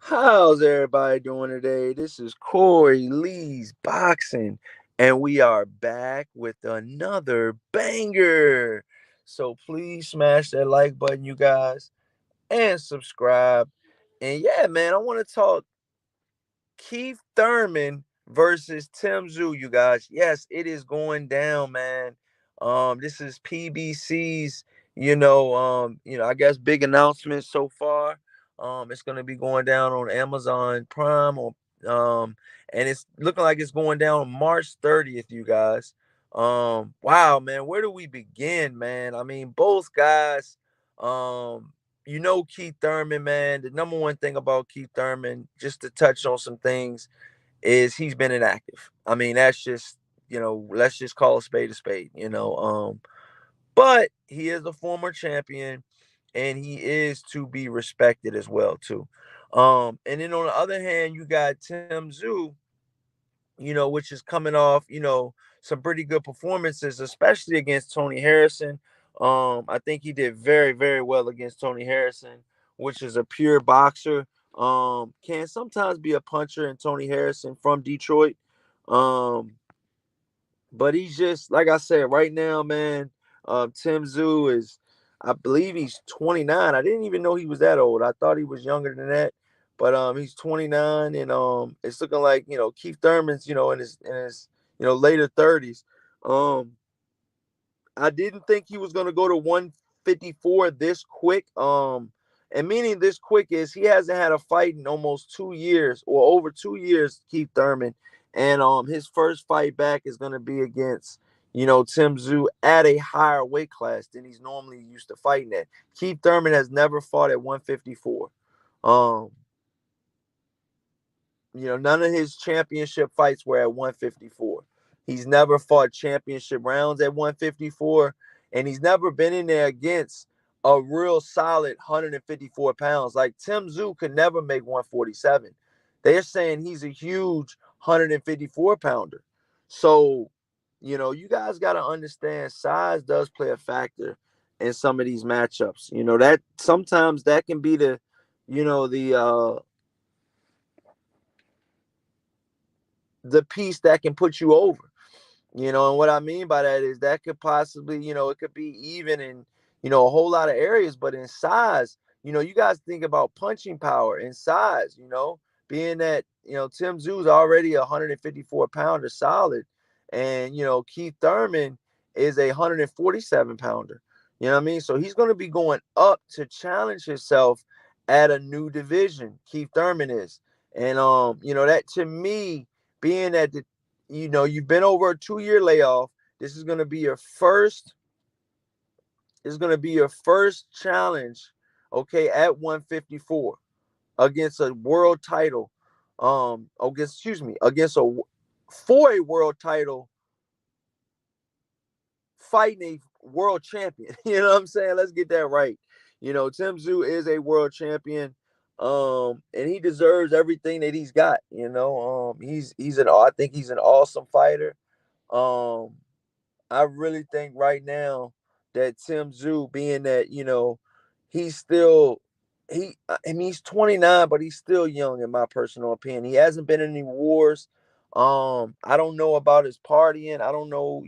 How's everybody doing today? This is Corey Lee's Boxing, and we are back with another banger. So please smash that like button, you guys, and subscribe. And yeah, man, I want to talk Keith Thurman versus Tszyu, you guys. Yes, it is going down, man. This is PBC's, I guess big announcement so far. It's gonna be going down on Amazon Prime and it's looking like it's going down March 30th, you guys. Wow, man, where do we begin, man? I mean, both guys, Keith Thurman, man. The number one thing about Keith Thurman, just to touch on some things, is he's been inactive. I mean, that's just, let's just call a spade a spade. But he is a former champion and he is to be respected as well, too. And then on the other hand, you got Tszyu, which is coming off, some pretty good performances, especially against Tony Harrison. I think he did very, very well against Tony Harrison, which is a pure boxer. Can sometimes be a puncher in Tony Harrison from Detroit. Um, but he's just like I said, right now, man. Tszyu is, I believe he's 29. I didn't even know he was that old. I thought he was younger than that. But he's 29, and it's looking like Keith Thurman's in his later 30s. Um, I didn't think he was gonna go to 154 this quick. And meaning this quick is he hasn't had a fight in almost 2 years or over 2 years, Keith Thurman. And his first fight back is gonna be against, Tszyu at a higher weight class than he's normally used to fighting at. Keith Thurman has never fought at 154. Um, none of his championship fights were at 154. He's never fought championship rounds at 154, and he's never been in there against a real solid 154 pounds. Like Tszyu could never make 147. They're saying he's a huge 154 pounder. So, you guys got to understand size does play a factor in some of these matchups. That sometimes that can be the piece that can put you over. And what I mean by that is that could possibly, it could be even in, a whole lot of areas, but in size, you guys think about punching power and size, being that, Tim Tszyu already a 154 pounder solid. And, Keith Thurman is a 147 pounder. You know what I mean? So he's going to be going up to challenge himself at a new division. Keith Thurman is. And, that to me, being that you've been over a 2-year layoff. This is going to be your first. Is going to be your first challenge, okay, at 154 against a world title. Against a for a world title, fighting a world champion. You know what I'm saying? Let's get that right. Tszyu is a world champion. And he deserves everything that he's got. I think he's an awesome fighter. Um, I really think right now that Tszyu, being that he's still I mean he's 29, but he's still young in my personal opinion. He hasn't been in any wars. I don't know about his partying. I don't know,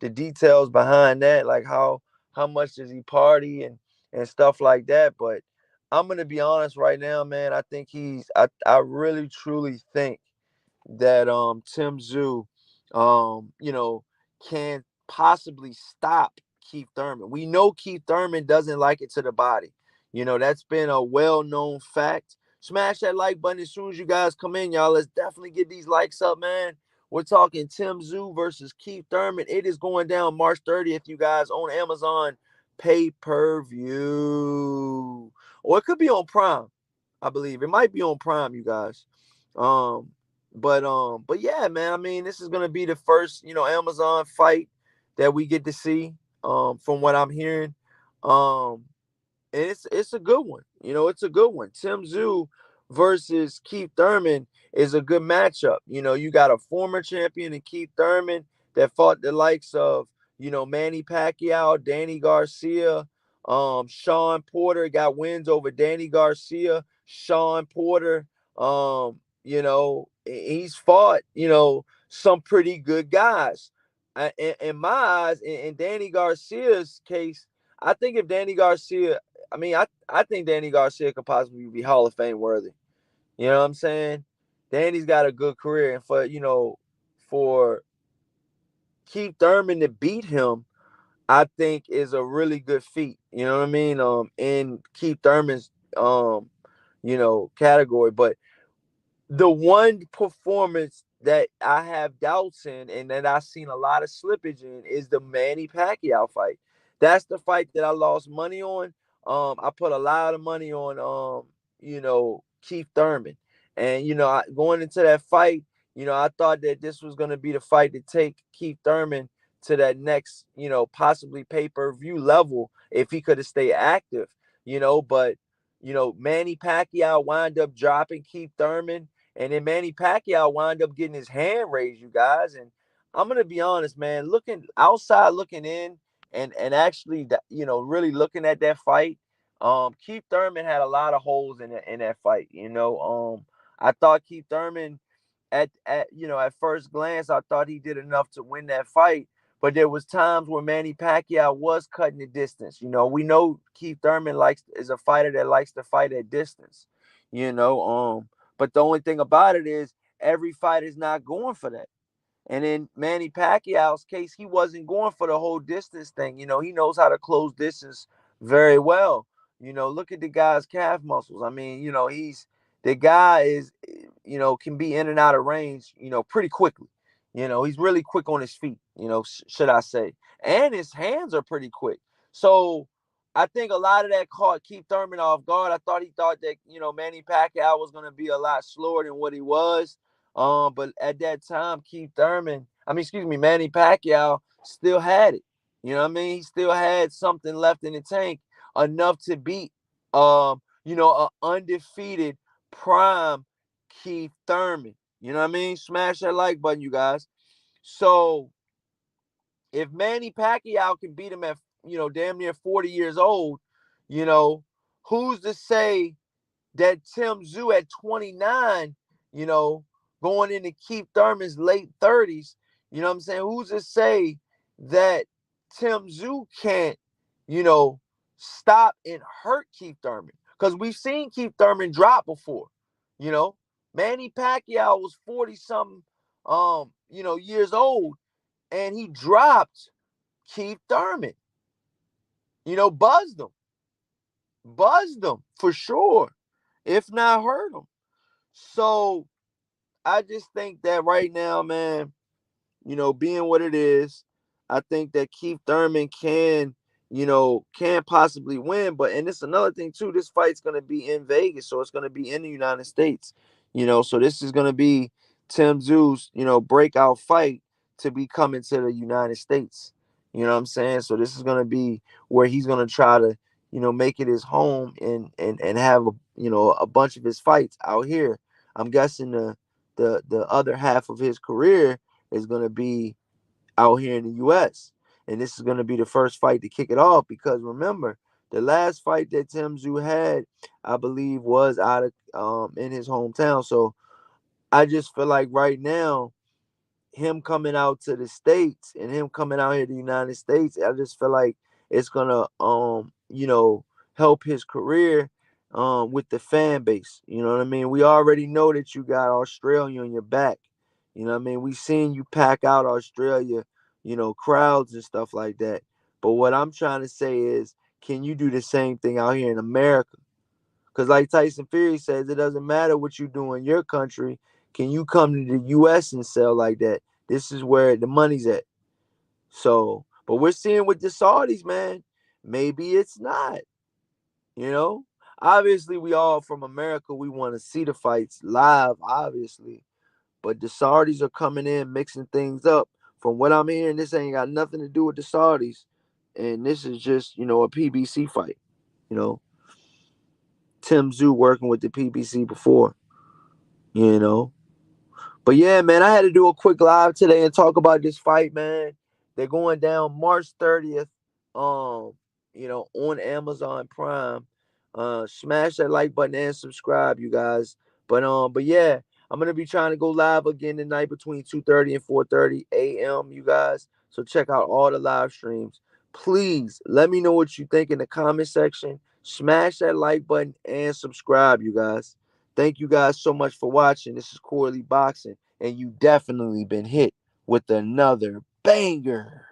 the details behind that, like how much does he party and stuff like that. But I'm gonna be honest right now, man. I think I really truly think that Tszyu can possibly stop Keith Thurman. We know Keith Thurman doesn't like it to the body. That's been a well-known fact. Smash that like button as soon as you guys come in, y'all. Let's definitely get these likes up, man. We're talking Tszyu versus Keith Thurman. It is going down March 30th, you guys, on Amazon pay-per-view. Or it could be on Prime, I believe. It might be on Prime, you guys. Um, but yeah, man. I mean, this is gonna be the first, Amazon fight that we get to see. From what I'm hearing. Um, and it's a good one. It's a good one. Tszyu versus Keith Thurman is a good matchup. You got a former champion in Keith Thurman that fought the likes of, Manny Pacquiao, Danny Garcia, Sean Porter got wins over Danny Garcia. Sean Porter, he's fought, some pretty good guys. In my eyes, in Danny Garcia's case, I think if Danny Garcia, I think Danny Garcia could possibly be Hall of Fame worthy. You know what I'm saying? Danny's got a good career, and for Keith Thurman to beat him, I think is a really good feat. You know what I mean? In Keith Thurman's category. But the one performance that I have doubts in and that I've seen a lot of slippage in is the Manny Pacquiao fight. That's the fight that I lost money on. I put a lot of money on Keith Thurman. And going into that fight, I thought that this was going to be the fight to take Keith Thurman to that next, possibly pay-per-view level if he could have stayed active, but Manny Pacquiao wound up dropping Keith Thurman, and then Manny Pacquiao wound up getting his hand raised, you guys. And I'm gonna be honest, man, looking outside, looking in, and actually, really looking at that fight, Keith Thurman had a lot of holes in that fight. I thought Keith Thurman at first glance, I thought he did enough to win that fight. But there was times where Manny Pacquiao was cutting the distance. We know Keith Thurman is a fighter that likes to fight at distance. But the only thing about it is every fight is not going for that. And in Manny Pacquiao's case, he wasn't going for the whole distance thing. He knows how to close distance very well. Look at the guy's calf muscles. I mean, the guy is, can be in and out of range, pretty quickly. He's really quick on his feet, should I say. And his hands are pretty quick. So I think a lot of that caught Keith Thurman off guard. He thought that, Manny Pacquiao was going to be a lot slower than what he was. But at that time, Manny Pacquiao still had it. You know what I mean? He still had something left in the tank, enough to beat, an undefeated prime Keith Thurman. You know what I mean? Smash that like button, you guys. So if Manny Pacquiao can beat him at, damn near 40 years old, who's to say that Tszyu at 29, going into Keith Thurman's late 30s, you know what I'm saying? Who's to say that Tszyu can't, stop and hurt Keith Thurman? Because we've seen Keith Thurman drop before. Manny Pacquiao was 40-something, years old, and he dropped Keith Thurman. Buzzed him for sure, if not hurt him. So I just think that right now, man, being what it is, I think that Keith Thurman can possibly win. And it's another thing too. This fight's gonna be in Vegas, so it's gonna be in the United States. So this is gonna be Tszyu's, breakout fight to be coming to the United States. You know what I'm saying? So this is gonna be where he's gonna try to, make it his home and have a bunch of his fights out here. I'm guessing the other half of his career is gonna be out here in the U.S. And this is going to be the first fight to kick it off, because remember, the last fight that Tszyu had, I believe, was out of in his hometown. So I just feel like right now, him coming out to the States and him coming out here to the United States, I just feel like it's gonna help his career with the fan base. You know what I mean? We already know that you got Australia on your back. You know what I mean? We seen you pack out Australia, crowds and stuff like that. But what I'm trying to say is, can you do the same thing out here in America? Because like Tyson Fury says, it doesn't matter what you do in your country. Can you come to the U.S. and sell like that? This is where the money's at. So, but we're seeing with the Saudis, man, maybe it's not, Obviously, we all from America, we want to see the fights live, obviously. But the Saudis are coming in, mixing things up. From what I'm hearing, this ain't got nothing to do with the Saudis. And this is just, a PBC fight. You know, Tszyu working with the PBC before, you know. But yeah, man, I had to do a quick live today and talk about this fight, man. They're going down March 30th. on Amazon Prime. Smash that like button and subscribe, you guys. But yeah, I'm gonna be trying to go live again tonight between 2:30 and 4:30 a.m. You guys, so check out all the live streams. Please let me know what you think in the comment section. Smash that like button and subscribe, you guys. Thank you guys so much for watching. This is Corley Boxing, and you definitely been hit with another banger.